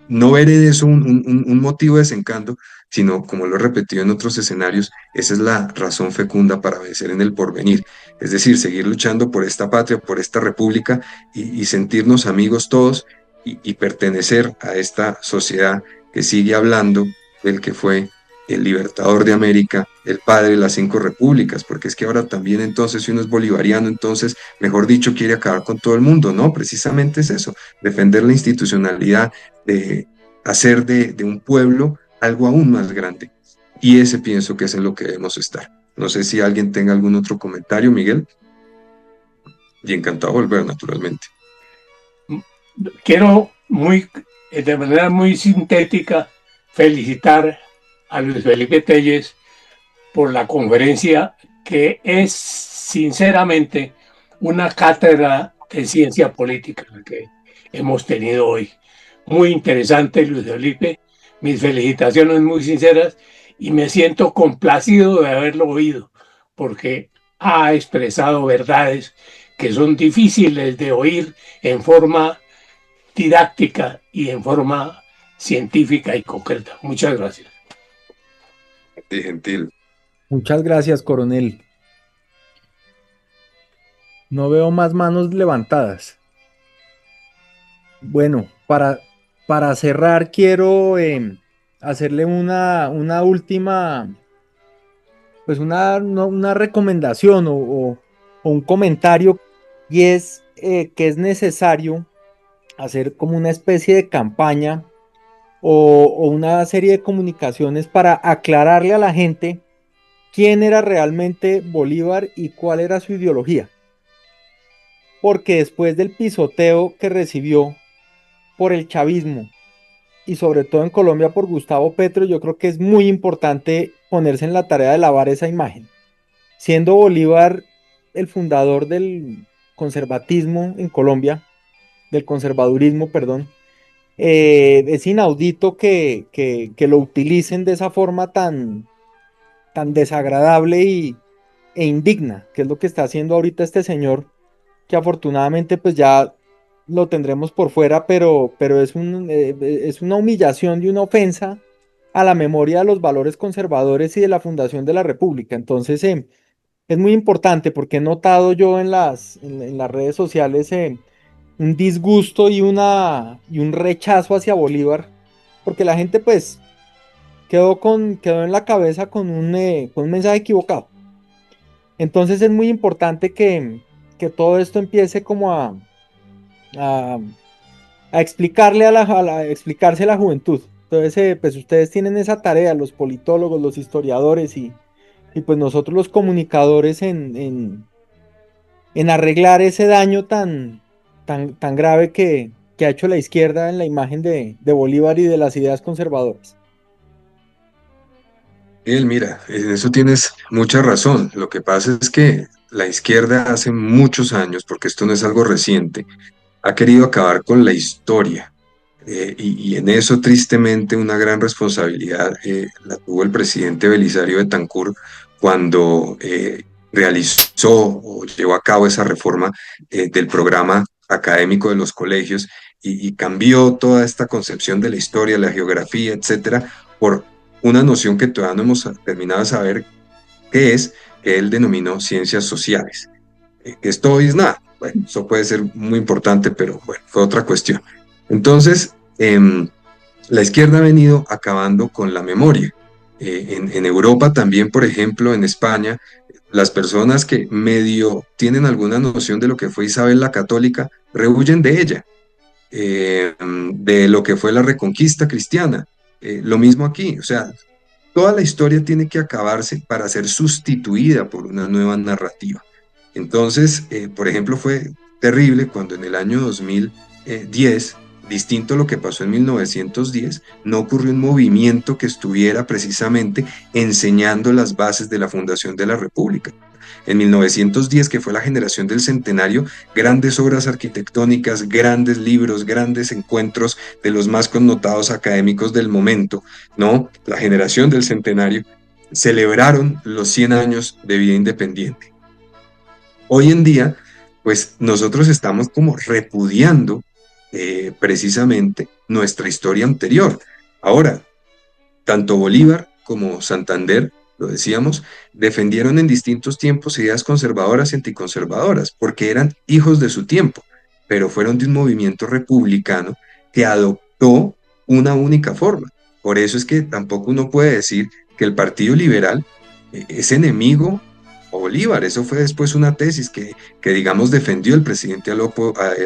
no ver en eso un motivo de desencanto, sino, como lo he repetido en otros escenarios, esa es la razón fecunda para vencer en el porvenir. Es decir, seguir luchando por esta patria, por esta república y sentirnos amigos todos y pertenecer a esta sociedad que sigue hablando del que fue el libertador de América, el padre de las 5 repúblicas, porque es que ahora también entonces si uno es bolivariano, entonces, mejor dicho, quiere acabar con todo el mundo, ¿no? Precisamente es eso, defender la institucionalidad, de hacer de un pueblo algo aún más grande. Y ese pienso que es en lo que debemos estar. No sé si alguien tenga algún otro comentario, Miguel. Y encantado de volver, naturalmente. Quiero de manera muy sintética felicitar a Luis Felipe Telles por la conferencia, que es sinceramente una cátedra de ciencia política que hemos tenido hoy. Muy interesante, Luis Felipe. Mis felicitaciones muy sinceras y me siento complacido de haberlo oído, porque ha expresado verdades que son difíciles de oír en forma didáctica y en forma científica y concreta. Muchas gracias. De gentil. Muchas gracias, coronel. No veo más manos levantadas. Bueno, para cerrar, quiero hacerle una última, pues una recomendación o un comentario, y es que es necesario hacer como una especie de campaña o una serie de comunicaciones para aclararle a la gente quién era realmente Bolívar y cuál era su ideología. Porque después del pisoteo que recibió por el chavismo y sobre todo en Colombia por Gustavo Petro, yo creo que es muy importante ponerse en la tarea de lavar esa imagen. Siendo Bolívar el fundador del conservatismo en Colombia, del conservadurismo, perdón, es inaudito que lo utilicen de esa forma tan desagradable e indigna, que es lo que está haciendo ahorita este señor, que afortunadamente pues ya lo tendremos por fuera, pero es una humillación y una ofensa a la memoria de los valores conservadores y de la fundación de la República. Entonces es muy importante, porque he notado yo en las redes sociales un disgusto y un rechazo hacia Bolívar, porque la gente pues quedó en la cabeza con un mensaje equivocado. Entonces es muy importante que todo esto empiece como a, a explicarle explicarse a la juventud. Entonces, pues ustedes tienen esa tarea, los politólogos, los historiadores y pues nosotros los comunicadores en arreglar ese daño tan grave que ha hecho la izquierda en la imagen de Bolívar y de las ideas conservadoras. Mira, en eso tienes mucha razón. Lo que pasa es que la izquierda hace muchos años, porque esto no es algo reciente, ha querido acabar con la historia. Y en eso, tristemente, una gran responsabilidad la tuvo el presidente Belisario Betancur cuando realizó o llevó a cabo esa reforma del programa académico de los colegios y cambió toda esta concepción de la historia, la geografía, etcétera, por una noción que todavía no hemos terminado de saber qué es, que él denominó ciencias sociales. Esto hoy es nada. Bueno, eso puede ser muy importante, pero bueno, fue otra cuestión. Entonces, la izquierda ha venido acabando con la memoria. En Europa también, por ejemplo, en España, las personas que medio tienen alguna noción de lo que fue Isabel la Católica, rehuyen de ella, de lo que fue la Reconquista cristiana. Lo mismo aquí, o sea, toda la historia tiene que acabarse para ser sustituida por una nueva narrativa. Entonces, por ejemplo, fue terrible cuando en el año 2000 1910, distinto a lo que pasó en 1910, no ocurrió un movimiento que estuviera precisamente enseñando las bases de la fundación de la República. En 1910, que fue la generación del centenario, grandes obras arquitectónicas, grandes libros, grandes encuentros de los más connotados académicos del momento, ¿no? La generación del centenario, celebraron los 100 años de vida independiente. Hoy en día, pues nosotros estamos como repudiando precisamente nuestra historia anterior. Ahora, tanto Bolívar como Santander, lo decíamos, defendieron en distintos tiempos ideas conservadoras y anticonservadoras, porque eran hijos de su tiempo, pero fueron de un movimiento republicano que adoptó una única forma. Por eso es que tampoco uno puede decir que el Partido Liberal es enemigo a Bolívar. Eso fue después una tesis que digamos, defendió el presidente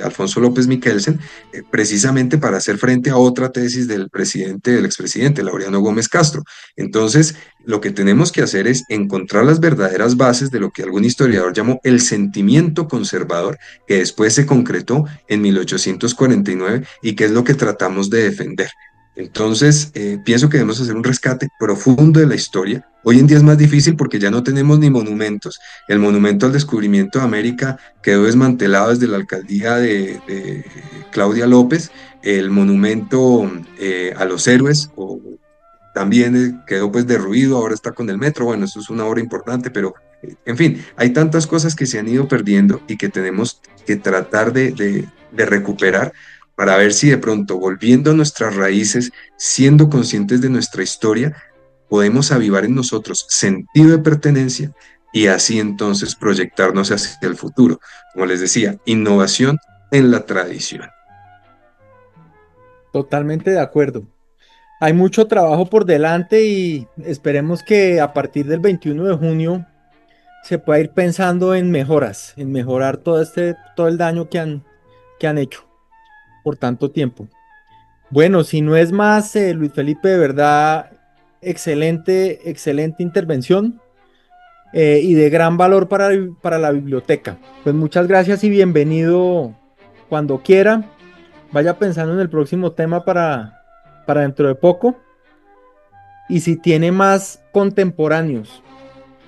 Alfonso López Miquelsen, precisamente para hacer frente a otra tesis del expresidente Laureano Gómez Castro. Entonces, lo que tenemos que hacer es encontrar las verdaderas bases de lo que algún historiador llamó el sentimiento conservador, que después se concretó en 1849 y que es lo que tratamos de defender. Entonces, pienso que debemos hacer un rescate profundo de la historia. Hoy en día es más difícil porque ya no tenemos ni monumentos. El monumento al descubrimiento de América quedó desmantelado desde la alcaldía de Claudia López. El monumento a los héroes también quedó pues derruido, ahora está con el metro. Bueno, eso es una obra importante, pero en fin, hay tantas cosas que se han ido perdiendo y que tenemos que tratar de recuperar para ver si de pronto, volviendo a nuestras raíces, siendo conscientes de nuestra historia, podemos avivar en nosotros sentido de pertenencia y así entonces proyectarnos hacia el futuro. Como les decía, innovación en la tradición. Totalmente de acuerdo. Hay mucho trabajo por delante y esperemos que a partir del 21 de junio se pueda ir pensando en mejoras, en mejorar todo el daño que han hecho por tanto tiempo. Bueno, si no es más, Luis Felipe, de verdad, excelente intervención y de gran valor para la biblioteca. Pues muchas gracias y bienvenido cuando quiera. Vaya pensando en el próximo tema para dentro de poco. Y si tiene más contemporáneos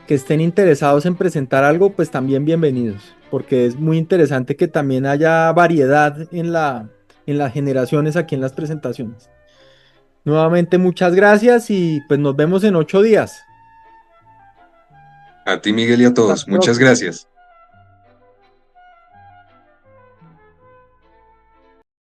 que estén interesados en presentar algo, pues también bienvenidos, porque es muy interesante que también haya variedad en las generaciones aquí en las presentaciones. Nuevamente muchas gracias y pues nos vemos en 8 días. A ti, Miguel, y a Hasta todos. la Muchas próxima. gracias.